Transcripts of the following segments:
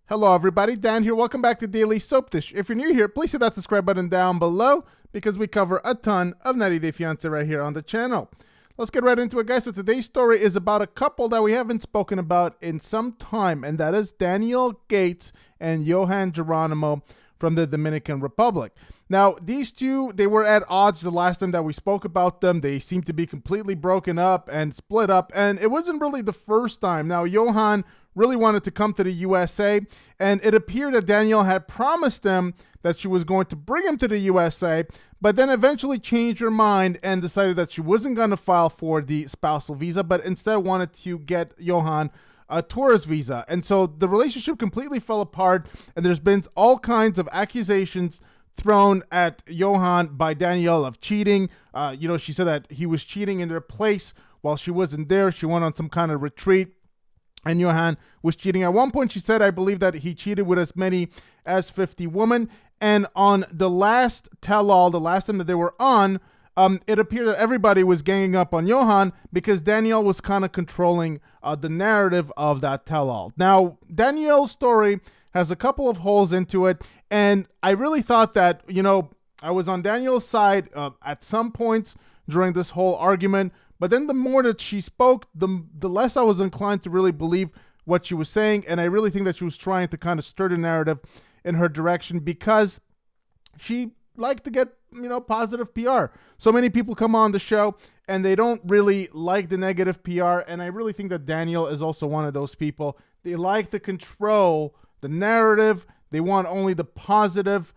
Hello everybody, Dan here. Welcome back to Daily Soap Dish. If you're new here, please hit that subscribe button down below because we cover a ton of 90 Day Fiancé right here on the channel. Let's get right into it, guys. So today's story is about a couple that we haven't spoken about in some time, and that is Danielle Gates and Yohan Geronimo from the Dominican Republic. Now, these two, they were at odds the last time that we spoke about them. They seemed to be completely broken up and split up, and it wasn't really the first time. Now, Yohan really wanted to come to the USA, and it appeared that Danielle had promised him that she was going to bring him to the USA, but then eventually changed her mind and decided that she wasn't going to file for the spousal visa, but instead wanted to get Yohan a tourist visa. And so the relationship completely fell apart, and there's been all kinds of accusations thrown at Yohan by Danielle of cheating. She said that he was cheating in their place while she wasn't there. She went on some kind of retreat, and Yohan was cheating. At one point, she said, I believe that he cheated with as many as 50 women. And on the last tell-all, the last time that they were on, it appeared that everybody was ganging up on Yohan because Danielle was kind of controlling the narrative of that tell-all. Now, Danielle's story has a couple of holes into it, and I really thought that, I was on Danielle's side at some points during this whole argument, but then the more that she spoke, the less I was inclined to really believe what she was saying, and I really think that she was trying to kind of stir the narrative in her direction because she liked to get, positive PR. So many people come on the show and they don't really like the negative PR, and I really think that Danielle is also one of those people. They like to control the narrative. They want only the positive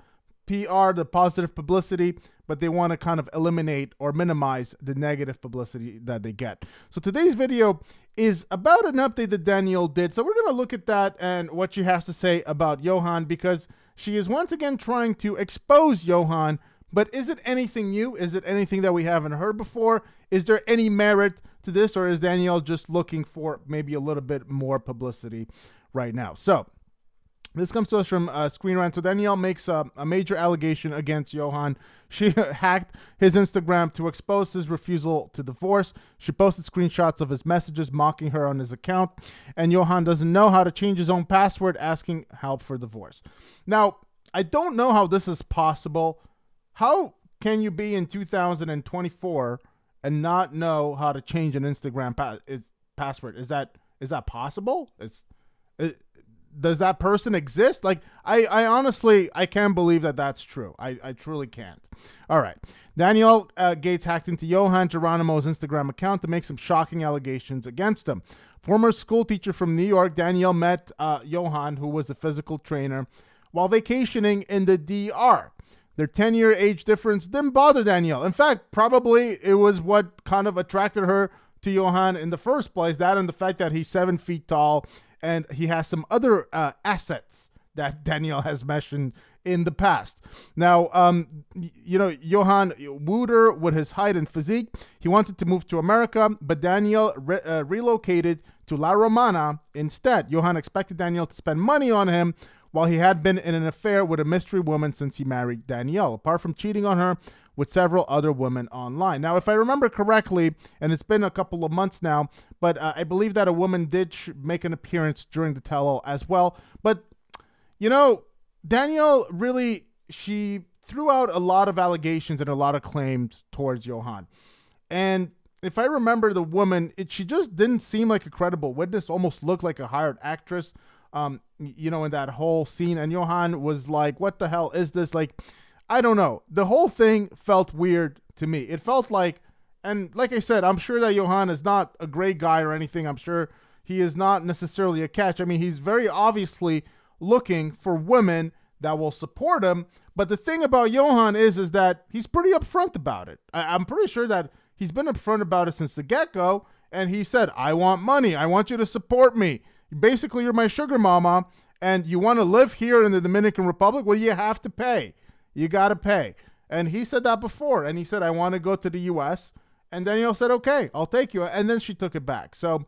PR, the positive publicity, but they want to kind of eliminate or minimize the negative publicity that they get. So today's video is about an update that Danielle did. So we're going to look at that and what she has to say about Yohan, because she is once again trying to expose Yohan. But is it anything new? Is it anything that we haven't heard before? Is there any merit to this, or is Danielle just looking for maybe a little bit more publicity right now? So this comes to us from Screen Rant. So Danielle makes a major allegation against Yohan. She hacked his Instagram to expose his refusal to divorce. She posted screenshots of his messages mocking her on his account. And Yohan doesn't know how to change his own password, asking help for divorce. Now, I don't know how this is possible. How can you be in 2024 and not know how to change an Instagram password? Is that possible? Does that person exist? Like, I honestly, I can't believe that that's true. I truly can't. All right. Danielle Gates hacked into Yohan Geronimo's Instagram account to make some shocking allegations against him. Former school teacher from New York, Danielle met Yohan, who was a physical trainer, while vacationing in the DR. Their 10-year age difference didn't bother Danielle. In fact, probably it was what kind of attracted her to Yohan in the first place, that and the fact that he's 7 feet tall and he has some other assets that Danielle has mentioned in the past. Now, Yohan wooed her with his height and physique. He wanted to move to America, but Danielle relocated to La Romana instead. Yohan expected Danielle to spend money on him, while he had been in an affair with a mystery woman since he married Danielle, apart from cheating on her with several other women online. Now, if I remember correctly, and it's been a couple of months now, but I believe that a woman did make an appearance during the tell-all as well. But, Danielle really, she threw out a lot of allegations and a lot of claims towards Yohan. And if I remember the woman, she just didn't seem like a credible witness, almost looked like a hired actress. In that whole scene, and Yohan was like, what the hell is this? Like, I don't know. The whole thing felt weird to me. It felt like, and like I said, I'm sure that Yohan is not a great guy or anything. I'm sure he is not necessarily a catch. I mean, he's very obviously looking for women that will support him. But the thing about Yohan is that he's pretty upfront about it. I'm pretty sure that he's been upfront about it since the get-go. And he said, I want money. I want you to support me. Basically, you're my sugar mama, and you want to live here in the Dominican Republic? Well, you have to pay. You got to pay. And he said that before, and he said, I want to go to the U.S., and Danielle said, okay, I'll take you. And then she took it back. So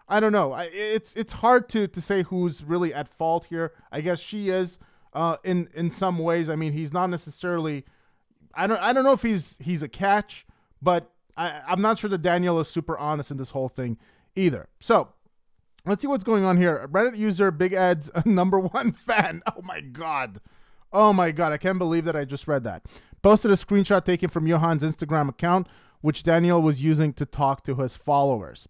I don't know. It's hard to say who's really at fault here. I guess she is in some ways. I mean, he's not necessarily, I don't know if he's a catch, but I'm not sure that Danielle is super honest in this whole thing either. So Let's see what's going on here. Reddit user Big Ed's #1 fan. Oh my god. Oh my god. I can't believe that I just read that. Posted a screenshot taken from Yohan's Instagram account, which Danielle was using to talk to his followers.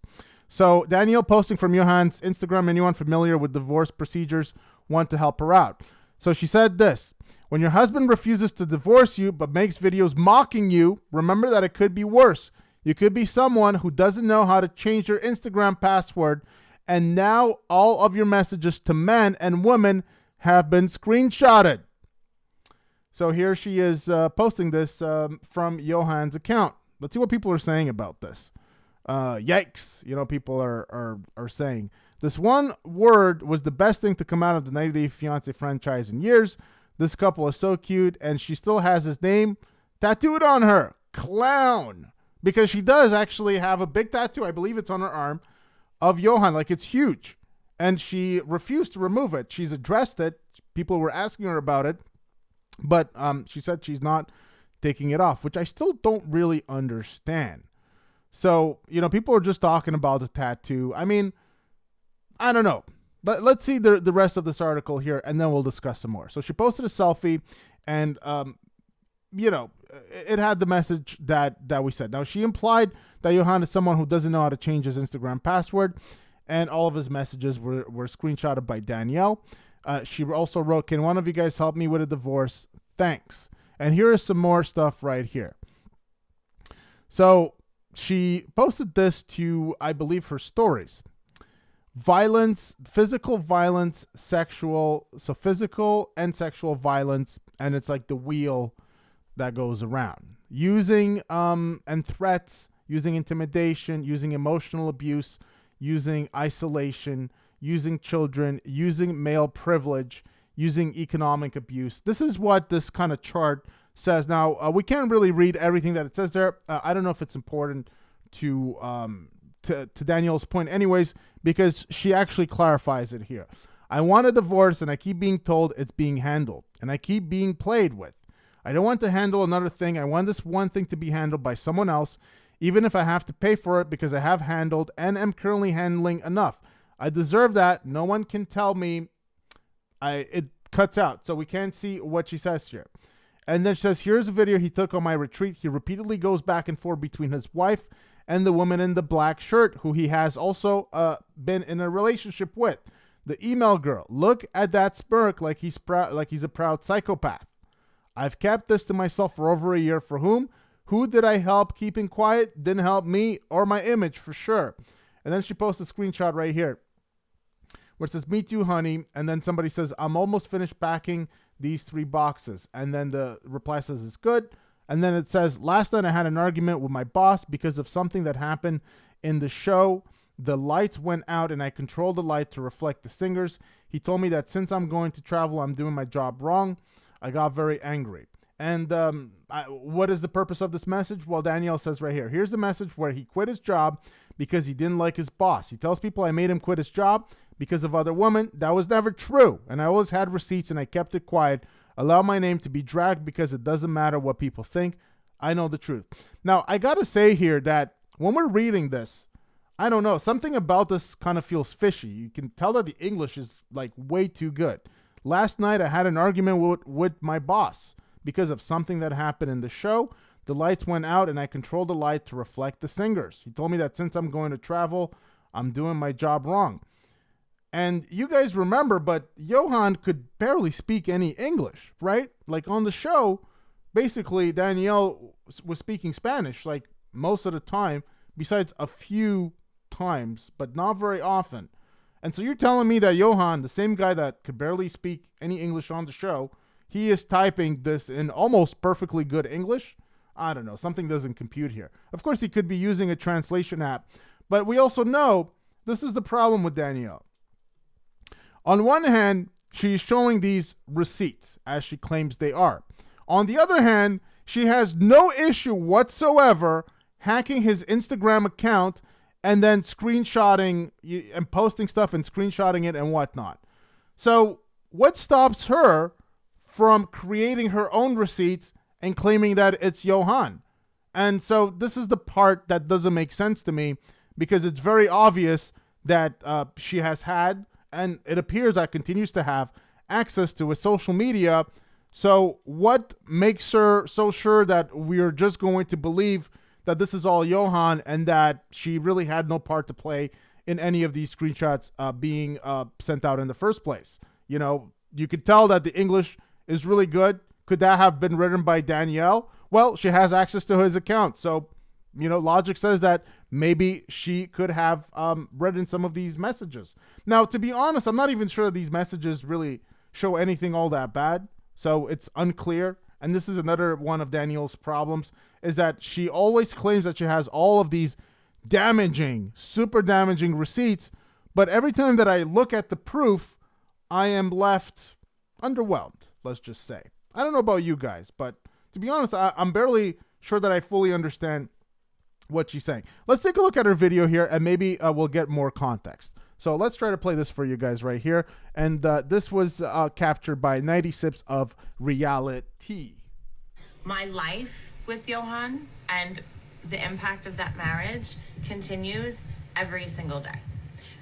So Danielle posting from Yohan's Instagram. Anyone familiar with divorce procedures want to help her out. So she said this: when your husband refuses to divorce you but makes videos mocking you, remember that it could be worse. You could be someone who doesn't know how to change your Instagram password, and now all of your messages to men and women have been screenshotted. So here she is posting this from Yohan's account. Let's see what people are saying about this. Yikes, people are saying. This one word was the best thing to come out of the 90 Day Fiancé franchise in years. This couple is so cute, and she still has his name tattooed on her. Clown. Because she does actually have a big tattoo, I believe it's on her arm, of Yohan. Like, it's huge. And she refused to remove it. She's addressed it. People were asking her about it. But she said she's not taking it off, which I still don't really understand. So, people are just talking about the tattoo. I mean, I don't know. Let's see the rest of this article here, and then we'll discuss some more. So she posted a selfie, and, it had the message that we said. Now, she implied that Yohan is someone who doesn't know how to change his Instagram password, and all of his messages were screenshotted by Danielle. She also wrote, "Can one of you guys help me with a divorce? Thanks." And here is some more stuff right here. So she posted this to, I believe, her stories. Violence, physical violence, sexual, so physical and sexual violence, and it's like the wheel that goes around. Using and threats, using intimidation, using emotional abuse, using isolation, using children, using male privilege, using economic abuse. This is what this kind of chart says. Now, we can't really read everything that it says there. I don't know if it's important to Danielle's point anyways, because she actually clarifies it here. I want a divorce, and I keep being told it's being handled, and I keep being played with. I don't want to handle another thing. I want this one thing to be handled by someone else, even if I have to pay for it, because I have handled and am currently handling enough. I deserve that. No one can tell me. It cuts out, so we can't see what she says here. And then she says, here's a video he took on my retreat. He repeatedly goes back and forth between his wife and the woman in the black shirt, who he has also been in a relationship with. The email girl. Look at that smirk, like he's a proud psychopath. I've kept this to myself for over a year. For whom? Who did I help keeping quiet? Didn't help me or my image, for sure. And then she posts a screenshot right here where it says, "Me too, honey." And then somebody says, "I'm almost finished packing these 3 boxes." And then the reply says, "It's good." And then it says, "Last night I had an argument with my boss because of something that happened in the show. The lights went out and I controlled the light to reflect the singers. He told me that since I'm going to travel, I'm doing my job wrong. I got very angry." And what is the purpose of this message? Well, Danielle says right here, here's the message where he quit his job because he didn't like his boss. He tells people I made him quit his job because of other women. That was never true. And I always had receipts and I kept it quiet. Allow my name to be dragged because it doesn't matter what people think. I know the truth. Now, I got to say here that when we're reading this, I don't know, something about this kind of feels fishy. You can tell that the English is like way too good. Last night I had an argument with my boss because of something that happened in the show. The lights went out and I controlled the light to reflect the singers. He told me that since I'm going to travel, I'm doing my job wrong. And you guys remember, but Yohan could barely speak any English, right? Like on the show, basically Danielle was speaking Spanish like most of the time, besides a few times, but not very often. And so you're telling me that Yohan, the same guy that could barely speak any English on the show, he is typing this in almost perfectly good English? I don't know. Something doesn't compute here. Of course, he could be using a translation app, but we also know this is the problem with Danielle. On one hand, she's showing these receipts as she claims they are. On the other hand, she has no issue whatsoever hacking his Instagram account and then screenshotting and posting stuff and screenshotting it and whatnot. So what stops her from creating her own receipts and claiming that it's Yohan? And so this is the part that doesn't make sense to me, because it's very obvious that she has had, and it appears that continues to have access to his social media. So what makes her so sure that we're just going to believe that this is all Yohan and that she really had no part to play in any of these screenshots being sent out in the first place? You know, you could tell that the English is really good. Could that have been written by Danielle? Well, she has access to his account. So, you know, logic says that maybe she could have written some of these messages. Now, to be honest, I'm not even sure these messages really show anything all that bad. So it's unclear. And this is another one of Danielle's problems, is that she always claims that she has all of these damaging, super damaging receipts. But every time that I look at the proof, I am left underwhelmed, let's just say. I don't know about you guys, but to be honest, I'm barely sure that I fully understand what she's saying. Let's take a look at her video here, and maybe we'll get more context. So let's try to play this for you guys right here. And this was captured by 90 Sips of Reality. My life with Yohan and the impact of that marriage continues every single day.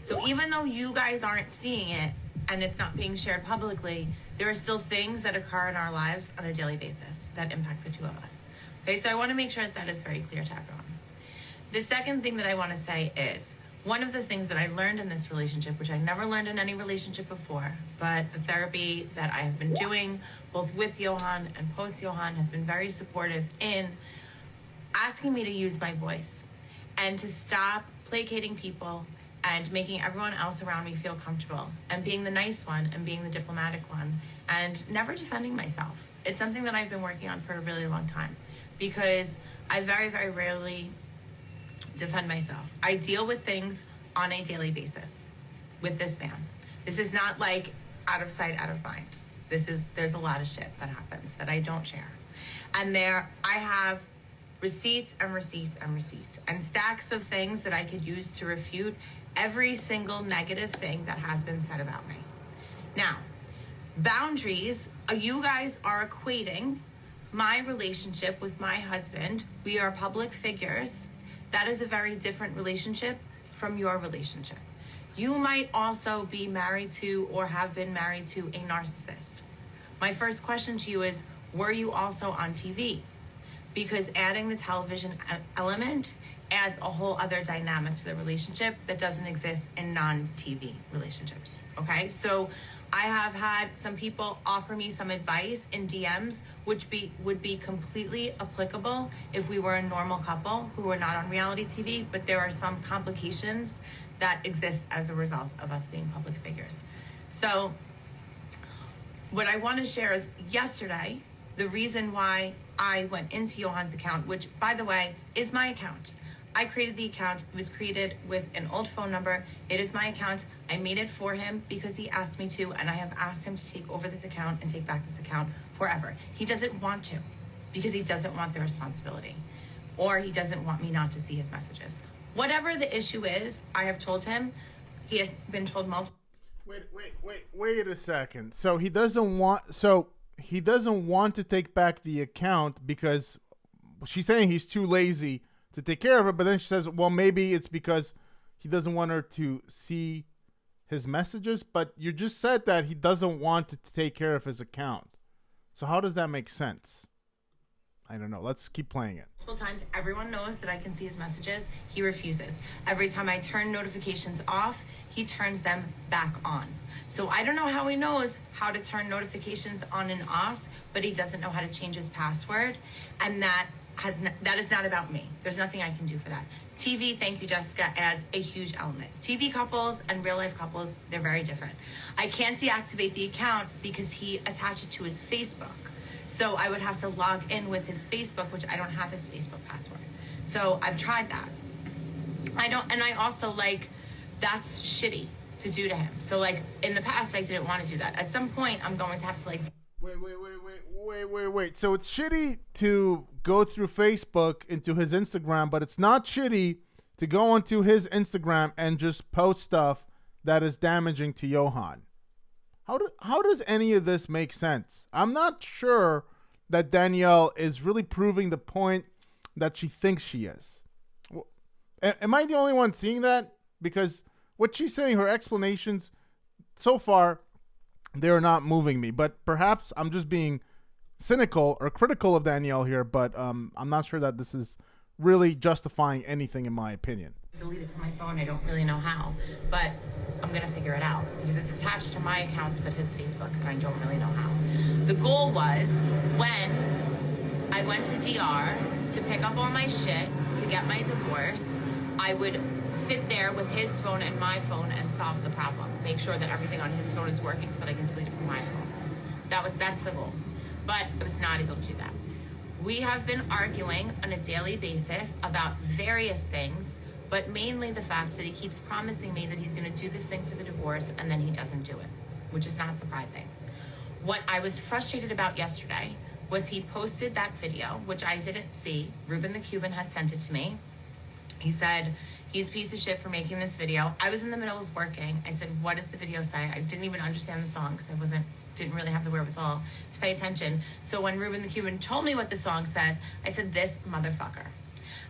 So even though you guys aren't seeing it and it's not being shared publicly, there are still things that occur in our lives on a daily basis that impact the two of us. Okay, so I want to make sure that that is very clear to everyone. The second thing that I want to say is, one of the things that I learned in this relationship, which I never learned in any relationship before, but the therapy that I have been doing, both with Yohan and post Yohan, has been very supportive in asking me to use my voice and to stop placating people and making everyone else around me feel comfortable and being the nice one and being the diplomatic one and never defending myself. It's something that I've been working on for a really long time because I very, very rarely defend myself. I deal with things on a daily basis with this man. This is not like out of sight, out of mind. There's a lot of shit that happens that I don't share. And I have receipts and receipts and receipts and stacks of things that I could use to refute every single negative thing that has been said about me. Now, boundaries, you guys are equating my relationship with my husband. We are public figures. That is a very different relationship from your relationship. You might also be married to or have been married to a narcissist. My first question to you is, were you also on TV? Because adding the television element adds a whole other dynamic to the relationship that doesn't exist in non-TV relationships, okay? So I have had some people offer me some advice in DMs, which would be completely applicable if we were a normal couple who were not on reality TV, but there are some complications that exist as a result of us being public figures. So what I want to share is yesterday, the reason why I went into Yohan's account, which by the way, is my account. I created the account. It was created with an old phone number. It is my account. I made it for him because he asked me to, and I have asked him to take over this account and take back this account forever. He doesn't want to because he doesn't want the responsibility, or he doesn't want me not to see his messages. Whatever the issue is, I have told him. He has been told multiple. Wait a second. So he doesn't want to take back the account because she's saying he's too lazy to take care of it, but then she says, well, maybe it's because he doesn't want her to see his messages, but you just said that he doesn't want to take care of his account. So how does that make sense? I don't know. Let's keep playing it. Multiple times, everyone knows that I can see his messages. He refuses. Every time I turn notifications off, he turns them back on. So I don't know how he knows how to turn notifications on and off, but he doesn't know how to change his password, and that is not about me. There's nothing I can do for that. TV, thank you, Jessica, adds a huge element. TV couples and real life couples, they're very different. I can't deactivate the account because he attached it to his Facebook. So I would have to log in with his Facebook, which I don't have his Facebook password. So I've tried that. I also that's shitty to do to him. So in the past, I didn't want to do that. At some point, I'm going to have to Wait. So it's shitty to go through Facebook into his Instagram, but it's not shitty to go onto his Instagram and just post stuff that is damaging to Yohan. How does any of this make sense? I'm not sure that Danielle is really proving the point that she thinks she is. Am I the only one seeing that? Because what she's saying, her explanations so far, they're not moving me. But perhaps I'm just being cynical or critical of Danielle here, but I'm not sure that this is really justifying anything in my opinion. Delete it from my phone. I don't really know how, but I'm gonna figure it out because it's attached to my accounts but his Facebook, and I don't really know how. The goal was when I went to DR to pick up all my shit to get my divorce, I would sit there with his phone and my phone and solve the problem. Make sure that everything on his phone is working so that I can delete it from my phone. That's the goal. But I was not able to do that. We have been arguing on a daily basis about various things, but mainly the fact that he keeps promising me that he's going to do this thing for the divorce and then he doesn't do it, which is not surprising. What I was frustrated about yesterday was he posted that video, which I didn't see. Ruben the Cuban had sent it to me. He said, he's a piece of shit for making this video. I was in the middle of working. I said, what does the video say? I didn't even understand the song because I didn't really have the wherewithal to pay attention. So when Ruben the Cuban told me what the song said, I said, this motherfucker.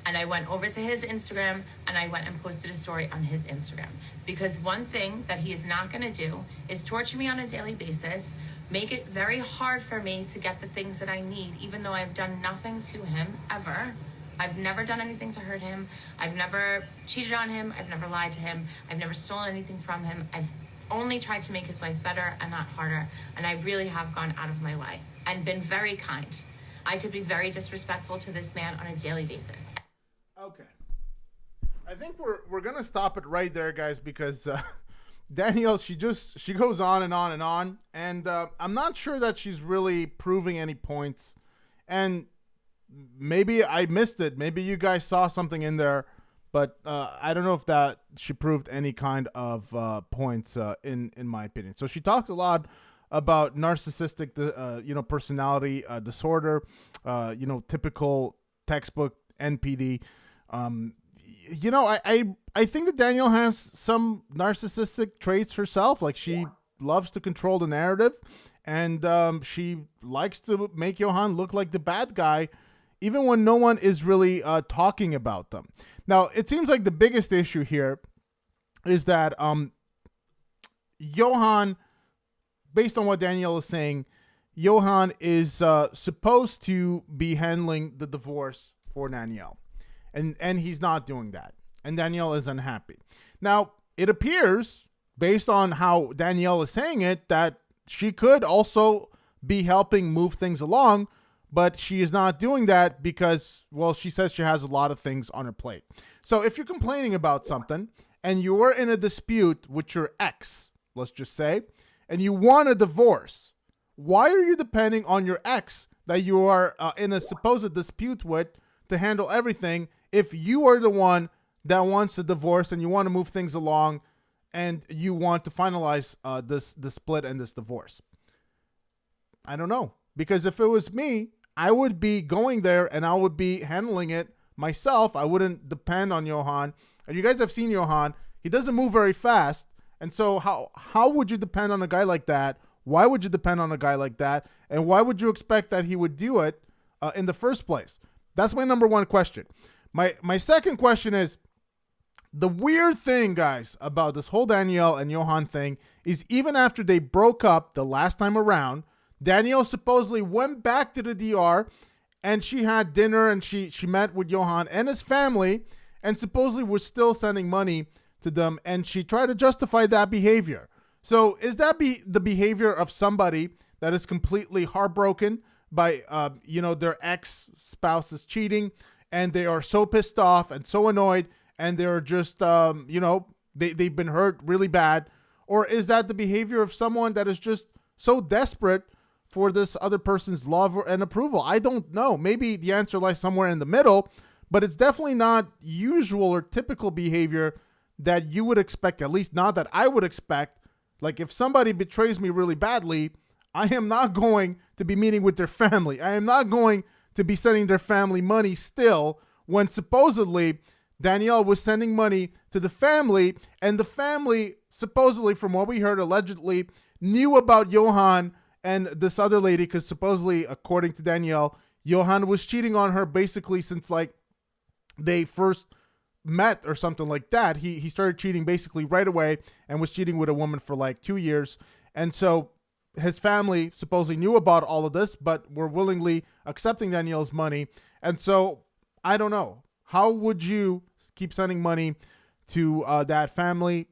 And I went over to his Instagram and I went and posted a story on his Instagram. Because one thing that he is not gonna do is torture me on a daily basis, make it very hard for me to get the things that I need, even though I've done nothing to him ever. I've never done anything to hurt him. I've never cheated on him. I've never lied to him. I've never stolen anything from him. I've only tried to make his life better and not harder. And I really have gone out of my way and been very kind. I could be very disrespectful to this man on a daily basis. Okay. I think we're going to stop it right there, guys, because Danielle, she goes on and on and on. And I'm not sure that she's really proving any points. And maybe I missed it. Maybe you guys saw something in there, but I don't know if that she proved any kind of points in my opinion. So she talks a lot about narcissistic, personality disorder, typical textbook NPD. I think that Danielle has some narcissistic traits herself. Like she loves to control the narrative, and she likes to make Yohan look like the bad guy, even when no one is really talking about them. Now, it seems like the biggest issue here is that Yohan, based on what Danielle is saying, Yohan is supposed to be handling the divorce for Danielle. And he's not doing that. And Danielle is unhappy. Now, it appears, based on how Danielle is saying it, that she could also be helping move things along, but she is not doing that because, well, she says she has a lot of things on her plate. So if you're complaining about something and you are in a dispute with your ex, let's just say, and you want a divorce, why are you depending on your ex that you are in a supposed dispute with to handle everything if you are the one that wants a divorce and you want to move things along and you want to finalize the split and this divorce? I don't know. Because if it was me, I would be going there and I would be handling it myself. I wouldn't depend on Yohan. And you guys have seen Yohan. He doesn't move very fast. And so how would you depend on a guy like that? Why would you depend on a guy like that? And why would you expect that he would do it in the first place? That's my number one question. My second question is, the weird thing, guys, about this whole Danielle and Yohan thing is even after they broke up the last time around, Danielle supposedly went back to the DR and she had dinner and she met with Yohan and his family and supposedly was still sending money to them, and she tried to justify that behavior. So is that the behavior of somebody that is completely heartbroken by their ex-spouse is cheating and they are so pissed off and so annoyed and they're just they've been hurt really bad? Or is that the behavior of someone that is just so desperate for this other person's love and approval? I don't know. Maybe the answer lies somewhere in the middle, but it's definitely not usual or typical behavior that you would expect, at least not that I would expect. Like if somebody betrays me really badly, I am not going to be meeting with their family. I am not going to be sending their family money still, when supposedly Danielle was sending money to the family, and the family supposedly, from what we heard, allegedly knew about Yohan and this other lady, because supposedly, according to Danielle, Yohan was cheating on her basically since like they first met or something like that. He started cheating basically right away and was cheating with a woman for like 2 years. And so his family supposedly knew about all of this, but were willingly accepting Danielle's money. And so I don't know. How would you keep sending money to that family?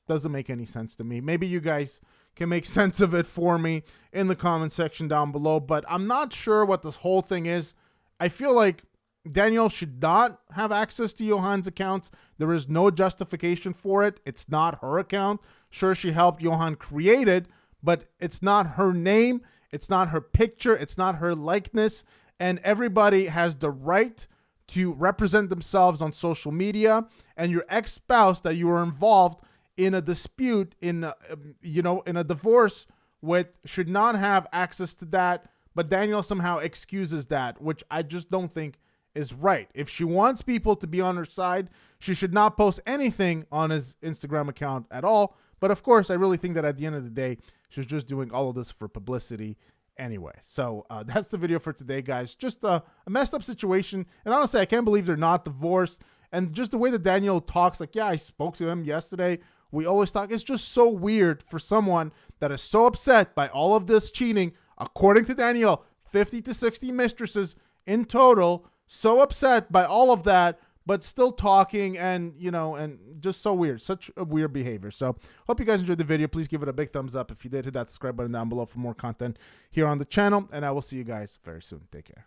Doesn't make any sense to me. Maybe you guys can make sense of it for me in the comment section down below, but I'm not sure what this whole thing is. I feel like Danielle should not have access to Yohan's accounts. There is no justification for it. It's not her account. Sure, she helped Yohan create it, but it's not her name. It's not her picture. It's not her likeness. And everybody has the right to represent themselves on social media. And your ex-spouse that you were involved in a dispute, in a divorce with, should not have access to that. But Danielle somehow excuses that, which I just don't think is right. If she wants people to be on her side, she should not post anything on his Instagram account at all. But of course, I really think that at the end of the day, she's just doing all of this for publicity anyway. So that's the video for today, guys. Just a messed up situation. And honestly, I can't believe they're not divorced. And just the way that Danielle talks, like, yeah, I spoke to him yesterday. We always talk. It's just so weird for someone that is so upset by all of this cheating. According to Danielle, 50 to 60 mistresses in total. So upset by all of that, but still talking, and and just so weird. Such a weird behavior. So hope you guys enjoyed the video. Please give it a big thumbs up. If you did, hit that subscribe button down below for more content here on the channel, and I will see you guys very soon. Take care.